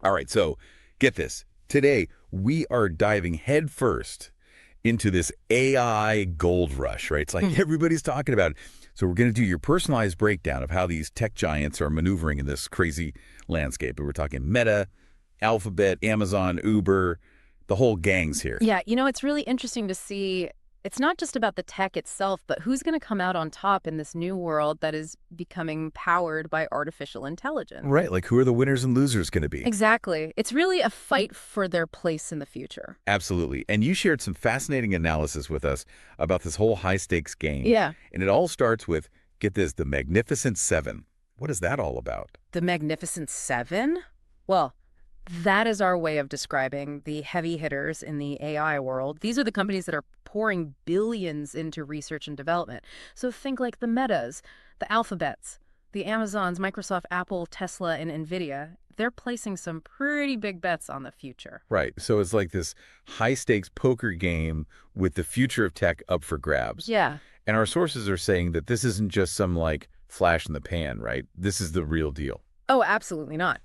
All right, so get this. Today, we are diving headfirst into this AI gold rush, right? It's like everybody's talking about it. So we're going to do your personalized breakdown of how these tech giants are maneuvering in this crazy landscape. And we're talking Meta, Alphabet, Amazon, Uber, the whole gang's here. Yeah, it's really interesting to see. It's not just about the tech itself, but who's going to come out on top in this new world that is becoming powered by artificial intelligence. Right, like who are the winners and losers going to be? Exactly. It's really a fight for their place in the future. Absolutely. And you shared some fascinating analysis with us about this whole high-stakes game. Yeah. And it all starts with, get this, the Magnificent Seven. What is that all about? The Magnificent Seven? Well, that is our way of describing the heavy hitters in the AI world. These are the companies that are pouring billions into research and development. So think like the Metas, the Alphabets, the Amazons, Microsoft, Apple, Tesla, and NVIDIA. They're placing some pretty big bets on the future. Right. So it's like this high-stakes poker game with the future of tech up for grabs. Yeah. And our sources are saying that this isn't just some, like, flash in the pan, right? This is the real deal. Oh, absolutely not.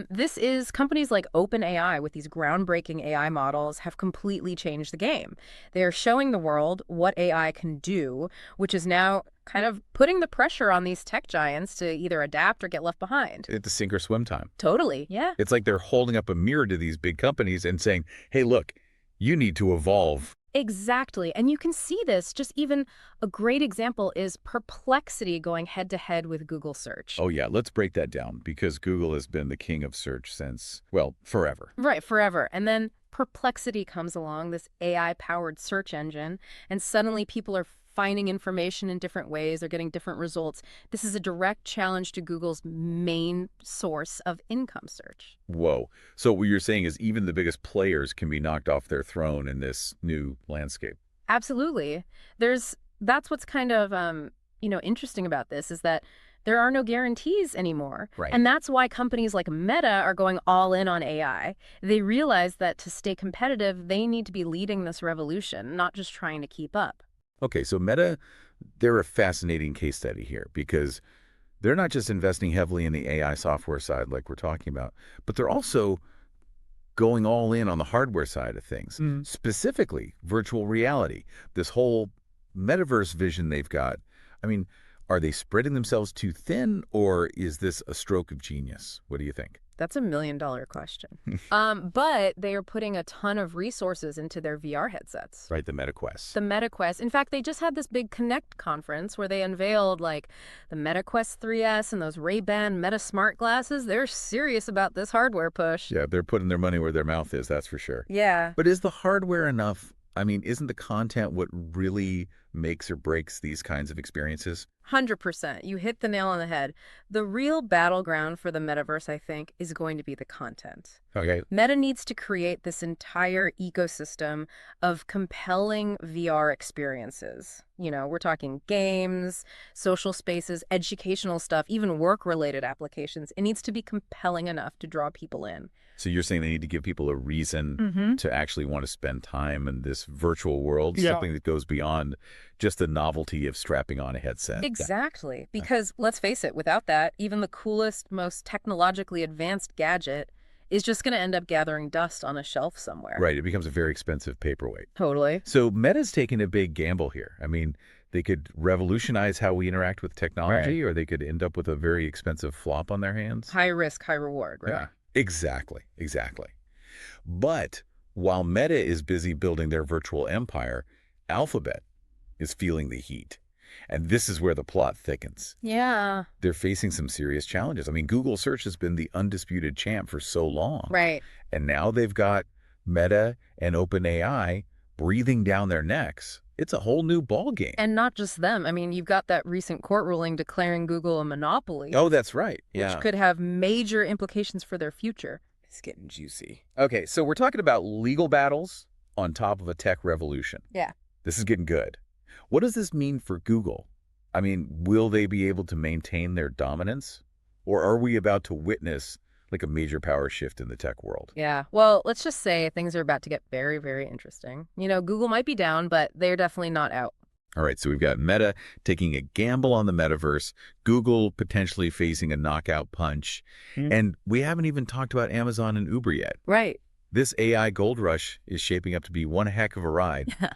This is companies like OpenAI with these groundbreaking AI models have completely changed the game. They're showing the world what AI can do, which is now kind of putting the pressure on these tech giants to either adapt or get left behind. It's sink or swim time. Totally. Yeah. It's like they're holding up a mirror to these big companies and saying, hey, look, you need to evolve. Exactly. And you can see this, just even a great example is Perplexity going head to head with Google search. Oh, yeah, let's break that down because Google has been the king of search since, well, forever. Right, forever. And then Perplexity comes along, this AI-powered search engine, and suddenly people are finding information in different ways. They're getting different results. This is a direct challenge to Google's main source of income search. Whoa. So what you're saying is even the biggest players can be knocked off their throne in this new landscape. Absolutely. That's what's kind of, interesting about this is that there are no guarantees anymore. Right. And that's why companies like Meta are going all in on AI. They realize that to stay competitive, they need to be leading this revolution, not just trying to keep up. Okay, so Meta, they're a fascinating case study here because they're not just investing heavily in the AI software side like we're talking about, but they're also going all in on the hardware side of things, specifically virtual reality, this whole metaverse vision they've got. I mean, are they spreading themselves too thin, or is this a stroke of genius? What do you think? That's a $1 million question. But they are putting a ton of resources into their VR headsets. Right, the MetaQuest. The MetaQuest. In fact, they just had this big Connect conference where they unveiled like the MetaQuest 3S and those Ray-Ban Meta Smart glasses. They're serious about this hardware push. Yeah, they're putting their money where their mouth is, that's for sure. Yeah. But is the hardware enough? I mean, isn't the content what really makes or breaks these kinds of experiences? 100%. You hit the nail on the head. The real battleground for the metaverse, I think, is going to be the content. Okay. Meta needs to create this entire ecosystem of compelling VR experiences. We're talking games, social spaces, educational stuff, even work-related applications. It needs to be compelling enough to draw people in. So you're saying they need to give people a reason to actually want to spend time in this virtual world, something that goes beyond just the novelty of strapping on a headset. Exactly. Because let's face it, without that, even the coolest, most technologically advanced gadget is just going to end up gathering dust on a shelf somewhere. Right. It becomes a very expensive paperweight. Totally. So Meta's taking a big gamble here. I mean, they could revolutionize how we interact with technology, or they could end up with a very expensive flop on their hands. High risk, high reward, right? Yeah, exactly. Exactly. But while Meta is busy building their virtual empire, Alphabet is feeling the heat. And this is where the plot thickens. Yeah. They're facing some serious challenges. I mean, Google search has been the undisputed champ for so long. Right. And now they've got Meta and OpenAI breathing down their necks. It's a whole new ballgame. And not just them. I mean, you've got that recent court ruling declaring Google a monopoly. Oh, that's right. Yeah. Which could have major implications for their future. It's getting juicy. Okay, so we're talking about legal battles on top of a tech revolution. Yeah. This is getting good. What does this mean for Google? I mean, will they be able to maintain their dominance? Or are we about to witness like a major power shift in the tech world? Yeah. Well, let's just say things are about to get very, very interesting. Google might be down, but they're definitely not out. All right, so we've got Meta taking a gamble on the metaverse, Google potentially facing a knockout punch, and we haven't even talked about Amazon and Uber yet. Right. This AI gold rush is shaping up to be one heck of a ride. Yeah.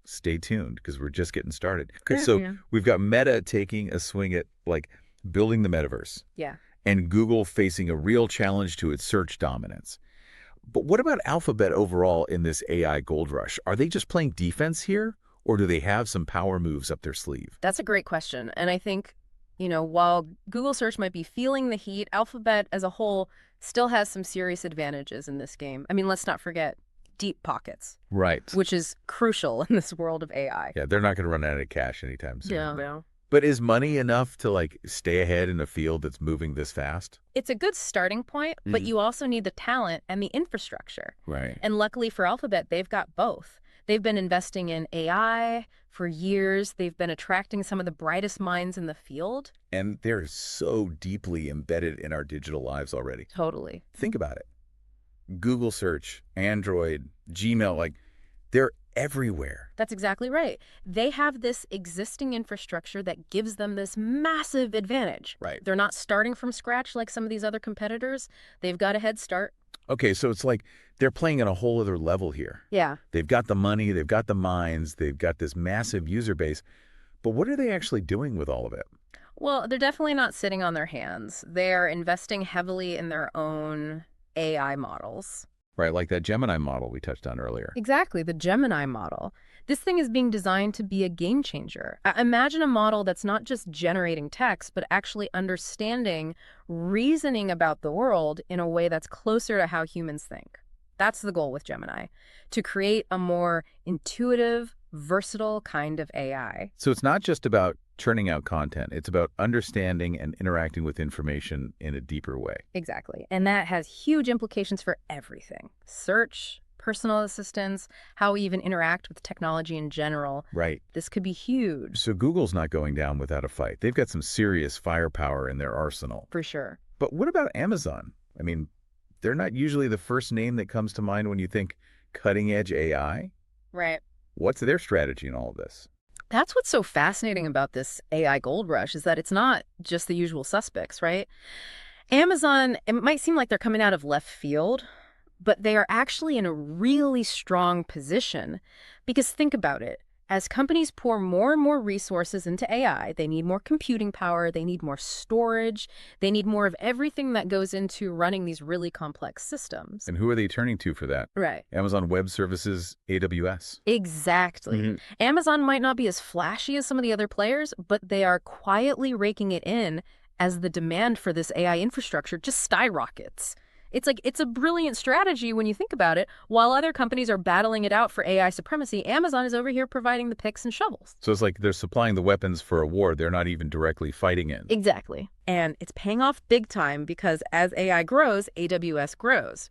Stay tuned because we're just getting started. Okay, Yeah, so yeah. we've got Meta taking a swing at like building the metaverse Yeah. and Google facing a real challenge to its search dominance. But what about Alphabet overall in this AI gold rush? Are they just playing defense here, or do they have some power moves up their sleeve? That's a great question. And I think, while Google search might be feeling the heat, Alphabet as a whole still has some serious advantages in this game. I mean, let's not forget deep pockets, Right. which is crucial in this world of AI. Yeah, they're not going to run out of cash anytime soon. Yeah. But is money enough to like stay ahead in a field that's moving this fast? It's a good starting point, but you also need the talent and the infrastructure. Right. And luckily for Alphabet, they've got both. They've been investing in AI for years. They've been attracting some of the brightest minds in the field. And they're so deeply embedded in our digital lives already. Totally. Think about it. Google search, Android, Gmail, like they're everywhere. That's exactly right. They have this existing infrastructure that gives them this massive advantage. Right. They're not starting from scratch like some of these other competitors. They've got a head start. Okay, so it's like they're playing at a whole other level here. Yeah. They've got the money, they've got the minds, they've got this massive user base. But what are they actually doing with all of it? Well, they're definitely not sitting on their hands. They're investing heavily in their own AI models. Right, like that Gemini model we touched on earlier. Exactly, the Gemini model. This thing is being designed to be a game changer. Imagine a model that's not just generating text, but actually understanding, reasoning about the world in a way that's closer to how humans think. That's the goal with Gemini, to create a more intuitive, versatile kind of AI. So it's not just about churning out content. It's about understanding and interacting with information in a deeper way. Exactly. And that has huge implications for everything. Search, personal assistance, how we even interact with technology in general. Right. This could be huge. So Google's not going down without a fight. They've got some serious firepower in their arsenal. For sure. But what about Amazon? I mean, they're not usually the first name that comes to mind when you think cutting-edge AI. Right. What's their strategy in all of this? That's what's so fascinating about this AI gold rush, is that it's not just the usual suspects, right? Amazon, it might seem like they're coming out of left field, but they are actually in a really strong position. Because think about it. As companies pour more and more resources into AI, they need more computing power, they need more storage, they need more of everything that goes into running these really complex systems. And who are they turning to for that? Right. Amazon Web Services, AWS. Exactly. Amazon might not be as flashy as some of the other players, but they are quietly raking it in as the demand for this AI infrastructure just skyrockets. It's a brilliant strategy when you think about it. While other companies are battling it out for AI supremacy, Amazon is over here providing the picks and shovels. So it's like they're supplying the weapons for a war they're not even directly fighting in. Exactly. And it's paying off big time because as AI grows, AWS grows.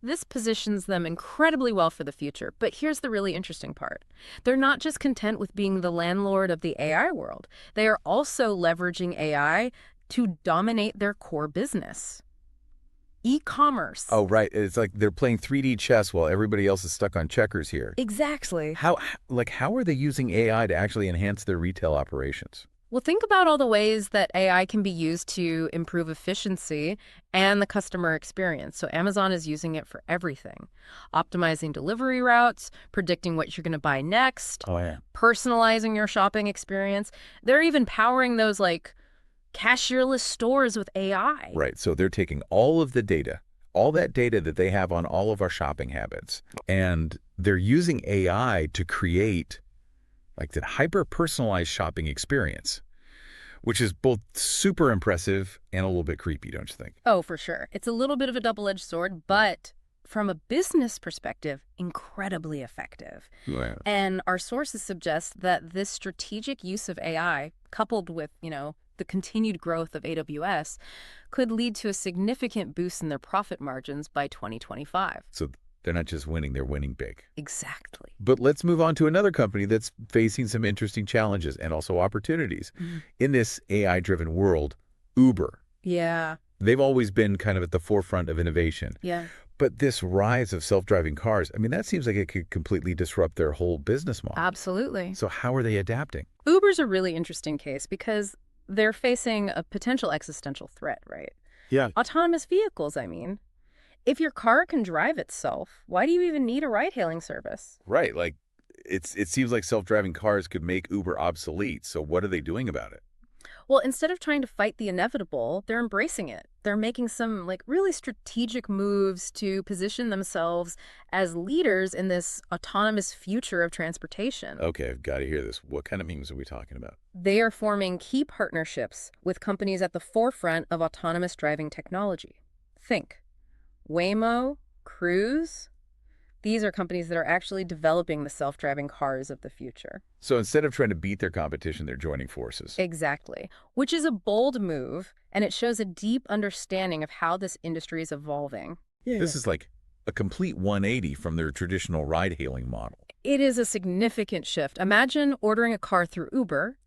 This positions them incredibly well for the future. But here's the really interesting part. They're not just content with being the landlord of the AI world. They are also leveraging AI to dominate their core business. E-commerce. Oh, right. It's like they're playing 3D chess while everybody else is stuck on checkers here. Exactly. How are they using AI to actually enhance their retail operations? Well, think about all the ways that AI can be used to improve efficiency and the customer experience. So Amazon is using it for everything. Optimizing delivery routes, predicting what you're going to buy next, Oh, yeah. personalizing your shopping experience. They're even powering those cashierless stores with AI. Right. So they're taking all of the data, all that data that they have on all of our shopping habits, and they're using AI to create like that hyper-personalized shopping experience, which is both super impressive and a little bit creepy, don't you think? Oh, for sure. It's a little bit of a double-edged sword, but from a business perspective, incredibly effective. Yeah. And our sources suggest that this strategic use of AI, coupled with, the continued growth of AWS, could lead to a significant boost in their profit margins by 2025. So they're not just winning, they're winning big. Exactly. But let's move on to another company that's facing some interesting challenges and also opportunities. In this AI-driven world, Uber. Yeah. They've always been kind of at the forefront of innovation. Yeah. But this rise of self-driving cars, I mean, that seems like it could completely disrupt their whole business model. Absolutely. So how are they adapting? Uber's a really interesting case because they're facing a potential existential threat, right? Yeah. Autonomous vehicles, I mean. If your car can drive itself, why do you even need a ride-hailing service? Right. Like, it seems like self-driving cars could make Uber obsolete. So what are they doing about it? Well, instead of trying to fight the inevitable, they're embracing it. They're making some really strategic moves to position themselves as leaders in this autonomous future of transportation. Okay, I've got to hear this. What kind of memes are we talking about? They are forming key partnerships with companies at the forefront of autonomous driving technology. Think Waymo, Cruise. These are companies that are actually developing the self-driving cars of the future. So instead of trying to beat their competition, they're joining forces. Exactly, which is a bold move, and it shows a deep understanding of how this industry is evolving. Yeah. This is like a complete 180 from their traditional ride-hailing model. It is a significant shift. Imagine ordering a car through Uber,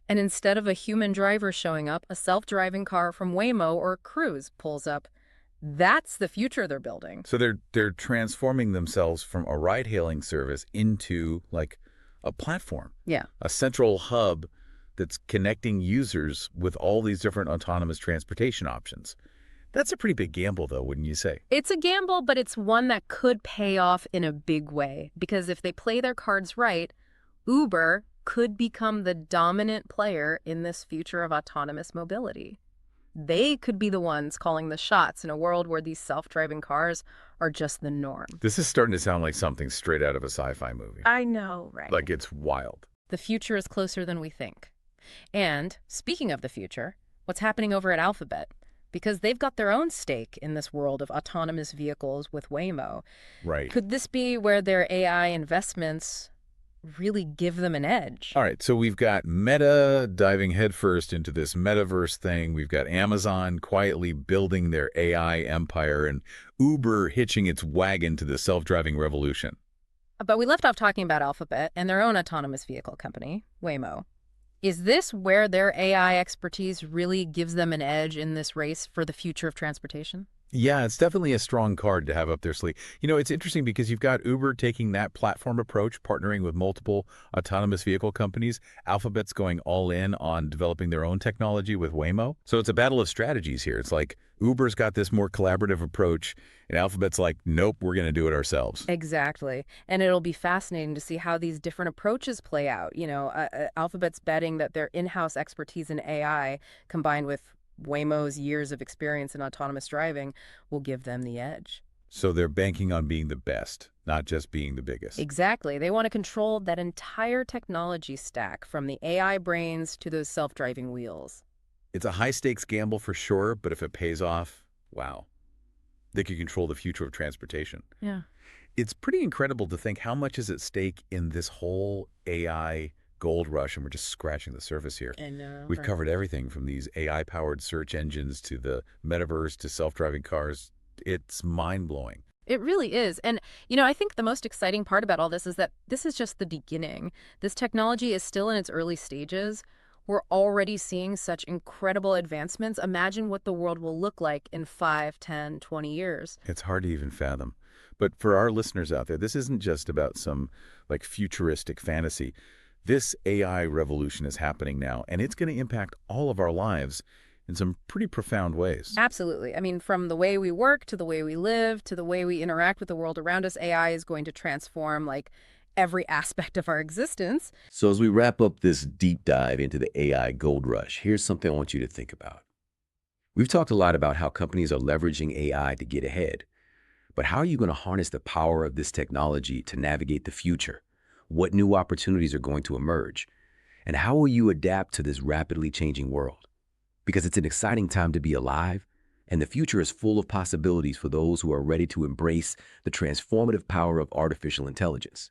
and instead of a human driver showing up, a self-driving car from Waymo or Cruise pulls up. That's the future they're building. So they're transforming themselves from a ride-hailing service into like a platform, Yeah. a central hub that's connecting users with all these different autonomous transportation options. That's a pretty big gamble, though, wouldn't you say? It's a gamble, but it's one that could pay off in a big way. Because if they play their cards right, Uber could become the dominant player in this future of autonomous mobility. They could be the ones calling the shots in a world where these self-driving cars are just the norm. This is starting to sound like something straight out of a sci-fi movie. I know, right? Like, it's wild. The future is closer than we think. And speaking of the future, what's happening over at Alphabet? Because they've got their own stake in this world of autonomous vehicles with Waymo. Right. Could this be where their AI investments really give them an edge? All right, so we've got Meta diving headfirst into this metaverse thing. We've got Amazon quietly building their AI empire and Uber hitching its wagon to the self-driving revolution. But we left off talking about Alphabet and their own autonomous vehicle company, Waymo. Is this where their AI expertise really gives them an edge in this race for the future of transportation? Yeah, it's definitely a strong card to have up their sleeve. You know, it's interesting because you've got Uber taking that platform approach, partnering with multiple autonomous vehicle companies. Alphabet's going all in on developing their own technology with Waymo. So it's a battle of strategies here. It's like Uber's got this more collaborative approach, and Alphabet's like, nope, we're going to do it ourselves. Exactly. And it'll be fascinating to see how these different approaches play out. Alphabet's betting that their in-house expertise in AI combined with Waymo's years of experience in autonomous driving will give them the edge. So they're banking on being the best, not just being the biggest. Exactly. They want to control that entire technology stack from the AI brains to those self-driving wheels. It's a high-stakes gamble for sure, but if it pays off, wow, they could control the future of transportation. Yeah. It's pretty incredible to think how much is at stake in this whole AI gold rush, and we're just scratching the surface here. I know. We've covered everything from these AI-powered search engines to the metaverse to self-driving cars. It's mind-blowing. It really is. And, I think the most exciting part about all this is that this is just the beginning. This technology is still in its early stages. We're already seeing such incredible advancements. Imagine what the world will look like in 5, 10, 20 years. It's hard to even fathom. But for our listeners out there, this isn't just about some like futuristic fantasy. This AI revolution is happening now, and it's going to impact all of our lives in some pretty profound ways. Absolutely. I mean, from the way we work to the way we live to the way we interact with the world around us, AI is going to transform every aspect of our existence. So as we wrap up this deep dive into the AI gold rush, here's something I want you to think about. We've talked a lot about how companies are leveraging AI to get ahead. But how are you going to harness the power of this technology to navigate the future? What new opportunities are going to emerge? And how will you adapt to this rapidly changing world? Because it's an exciting time to be alive, and the future is full of possibilities for those who are ready to embrace the transformative power of artificial intelligence.